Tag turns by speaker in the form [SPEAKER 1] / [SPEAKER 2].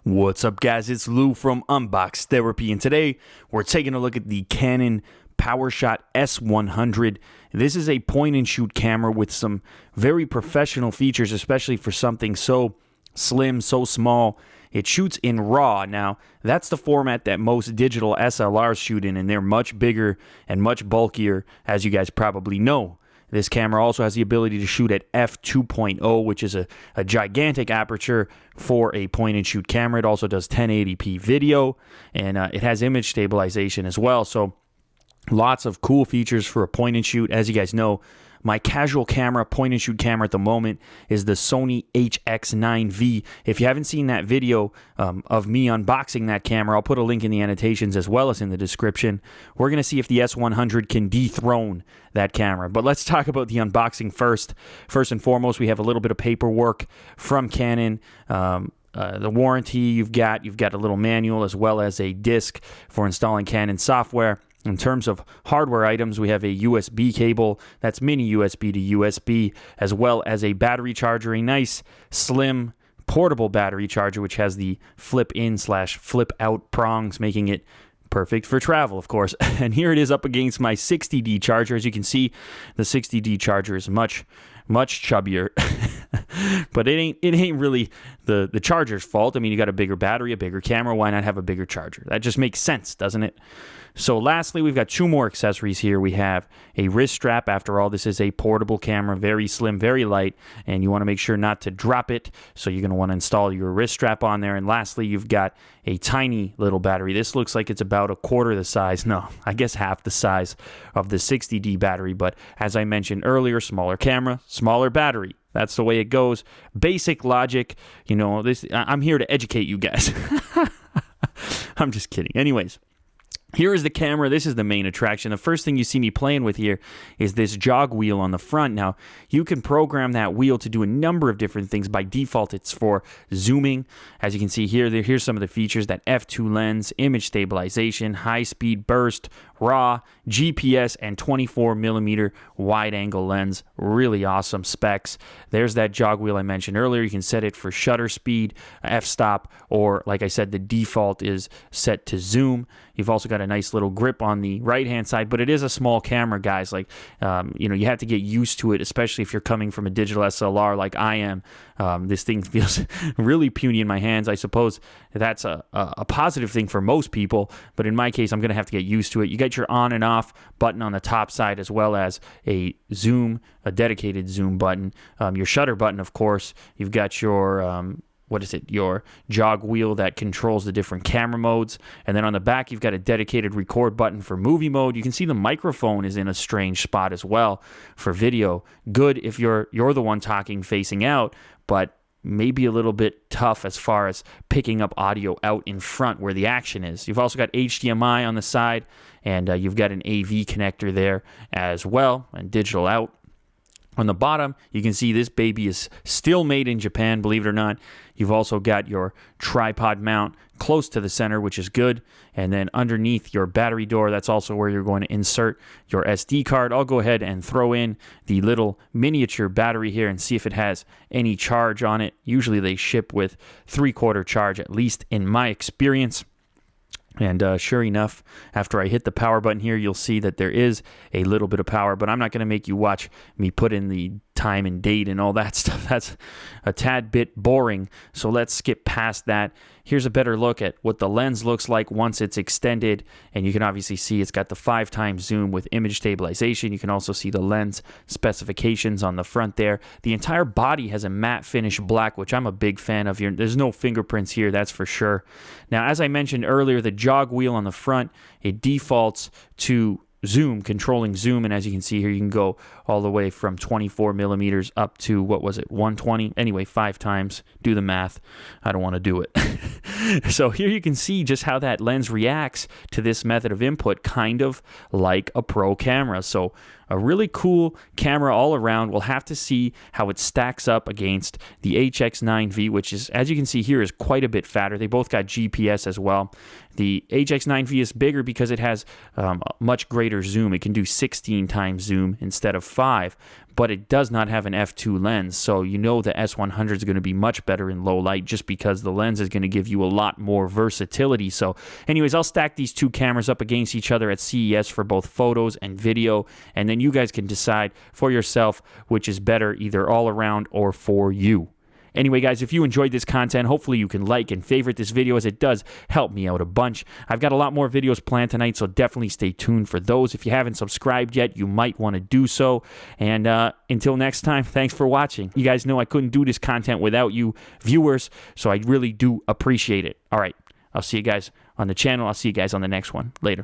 [SPEAKER 1] What's up, guys? It's Lou from Unbox Therapy, and today we're taking a look at the Canon PowerShot S100. This is a point-and-shoot camera with some very professional features, especially for something so slim, so small. It shoots in RAW. Now, that's the format that most digital SLRs shoot in, and they're much bigger and much bulkier, as you guys probably know. This camera also has the ability to shoot at f2.0, which is a gigantic aperture for a point-and-shoot camera. It also does 1080p video, and it has image stabilization as well. So lots of cool features for a point-and-shoot. As you guys know, my casual camera, point-and-shoot camera at the moment is the Sony HX9V. If you haven't seen that video of me unboxing that camera, I'll put a link in the annotations as well as in the description. We're going to see if the S100 can dethrone that camera. But let's talk about the unboxing first. First and foremost, we have a little bit of paperwork from Canon. The warranty you've got a little manual as well as a disc for installing Canon software. In terms of hardware items, we have a USB cable, that's mini USB to USB, as well as a battery charger, a nice, slim, portable battery charger, which has the flip-in/flip-out prongs, making it perfect for travel, of course. And here it is up against my 60D charger. As you can see, the 60D charger is much chubbier. But it ain't really the charger's fault. I mean, you got a bigger battery, a bigger camera. Why not have a bigger charger? That just makes sense, doesn't it? So lastly, we've got two more accessories here. We have a wrist strap. After all, this is a portable camera, very slim, very light, and you want to make sure not to drop it. So you're going to want to install your wrist strap on there. And lastly, you've got a tiny little battery. This looks like it's about a quarter the size. No, I guess half the size of the 60D battery. But as I mentioned earlier, smaller camera, smaller battery. That's the way it goes. Basic logic. You know, I'm here to educate you guys. I'm just kidding. Anyways. Here is the camera. This is the main attraction. The first thing you see me playing with here is this jog wheel on the front. Now, you can program that wheel to do a number of different things. By default, it's for zooming. As you can see here, here's some of the features: that f2 lens, image stabilization, high-speed burst, RAW, GPS, and 24mm wide-angle lens. Really awesome specs. There's that jog wheel I mentioned earlier. You can set it for shutter speed, f-stop, or like I said, the default is set to zoom. You've also got a nice little grip on the right-hand side, but it is a small camera, guys. Like, you have to get used to it, especially if you're coming from a digital SLR like I am. This thing feels really puny in my hands. I suppose that's a positive thing for most people, but in my case, I'm going to have to get used to it. You got your on and off button on the top side, as well as a dedicated zoom button. Your shutter button, of course. You've got your your jog wheel that controls the different camera modes. And then on the back, you've got a dedicated record button for movie mode. You can see the microphone is in a strange spot as well for video. Good if you're the one talking facing out, but maybe a little bit tough as far as picking up audio out in front where the action is. You've also got HDMI on the side, and you've got an AV connector there as well, and digital out. On the bottom, you can see this baby is still made in Japan, believe it or not. You've also got your tripod mount close to the center, which is good. And then underneath your battery door, that's also where you're going to insert your SD card. I'll go ahead and throw in the little miniature battery here and see if it has any charge on it. Usually they ship with 3/4 charge, at least in my experience. And sure enough, after I hit the power button here, you'll see that there is a little bit of power, but I'm not going to make you watch me put in the time and date and all that stuff. That's a tad bit boring, so let's skip past that. Here's a better look at what the lens looks like once it's extended, and you can obviously see it's got the 5x zoom with image stabilization. You can also see the lens specifications on the front there. The entire body has a matte finish black, which I'm a big fan of. There's no fingerprints here, that's for sure. Now, as I mentioned earlier, the jog wheel on the front, it defaults to zoom, controlling zoom, and as you can see here, you can go all the way from 24mm up to, 120? Anyway, 5 times. Do the math. I don't want to do it. So here you can see just how that lens reacts to this method of input, kind of like a pro camera. So a really cool camera all around. We'll have to see how it stacks up against the HX9V, which is, as you can see here, is quite a bit fatter. They both got GPS as well. The HX9V is bigger because it has much greater zoom. It can do 16 times zoom instead of 5. but it does not have an f2 lens. So you know the S100 is going to be much better in low light just because the lens is going to give you a lot more versatility. So anyways, I'll stack these two cameras up against each other at CES for both photos and video, and then you guys can decide for yourself which is better, either all around or for you. Anyway, guys, if you enjoyed this content, hopefully you can like and favorite this video, as it does help me out a bunch. I've got a lot more videos planned tonight, so definitely stay tuned for those. If you haven't subscribed yet, you might want to do so. And until next time, thanks for watching. You guys know I couldn't do this content without you viewers, so I really do appreciate it. All right, I'll see you guys on the channel. I'll see you guys on the next one. Later.